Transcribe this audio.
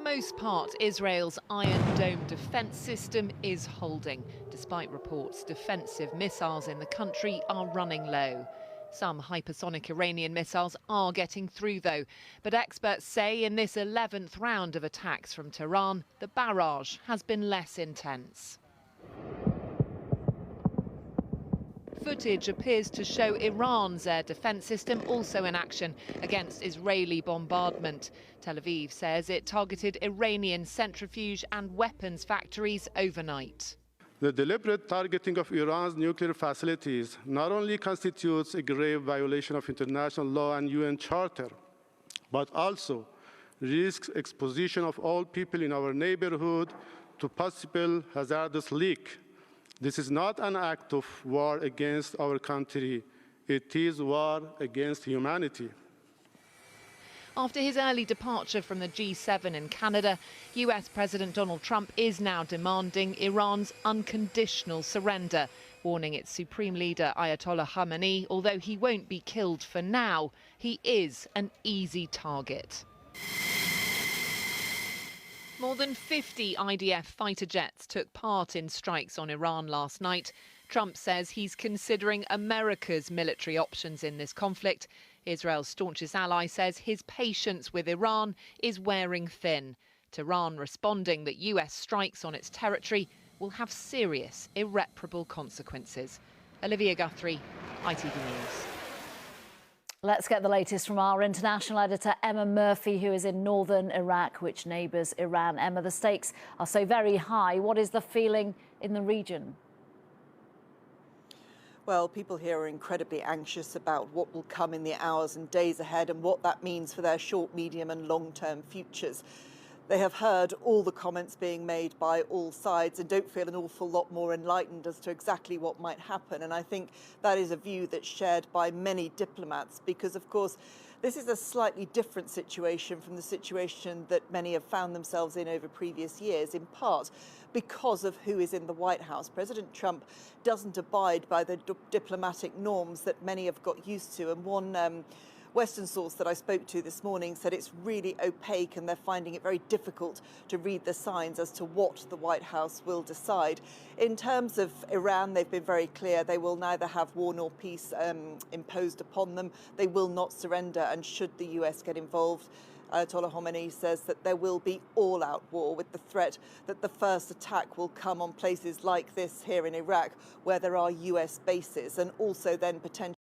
most part, Israel's Iron Dome defence system is holding. Despite reports defensive missiles in the country are running low. Some hypersonic Iranian missiles are getting through, though. But experts say in this 11th round of attacks from Tehran, the barrage has been less intense. Footage appears to show Iran's air defence system also in action against Israeli bombardment. Tel Aviv says it targeted Iranian centrifuge and weapons factories overnight. The deliberate targeting of Iran's nuclear facilities not only constitutes a grave violation of international law and UN Charter, but also risks exposition of all people in our neighborhood to possible hazardous leak. This is not an act of war against our country. It is war against humanity. After his early departure from the G7 in Canada, US President Donald Trump is now demanding Iran's unconditional surrender, warning its supreme leader Ayatollah Khamenei, although he won't be killed for now, he is an easy target. More than 50 IDF fighter jets took part in strikes on Iran last night. Trump says he's considering America's military options in this conflict. Israel's staunchest ally says his patience with Iran is wearing thin. Tehran responding that US strikes on its territory will have serious, irreparable consequences. Olivia Guthrie, ITV News. Let's get the latest from our international editor, Emma Murphy, who is in northern Iraq, which neighbours Iran. Emma, the stakes are so very high. What is the feeling in the region? Well, people here are incredibly anxious about what will come in the hours and days ahead and what that means for their short, medium and long-term futures. They have heard all the comments being made by all sides and don't feel an awful lot more enlightened as to exactly what might happen. And I think that is a view that's shared by many diplomats because, of course, this is a slightly different situation from the situation that many have found themselves in over previous years, in part because of who is in the White House. President Trump doesn't abide by the diplomatic norms that many have got used to. And one Western source that I spoke to this morning said it's really opaque and they're finding it very difficult to read the signs as to what the White House will decide. In terms of Iran, they've been very clear. They will neither have war nor peace imposed upon them. They will not surrender, and should the US get involved, Ayatollah Khamenei says that there will be all-out war, with the threat that the first attack will come on places like this here in Iraq, where there are US bases, and also then potentially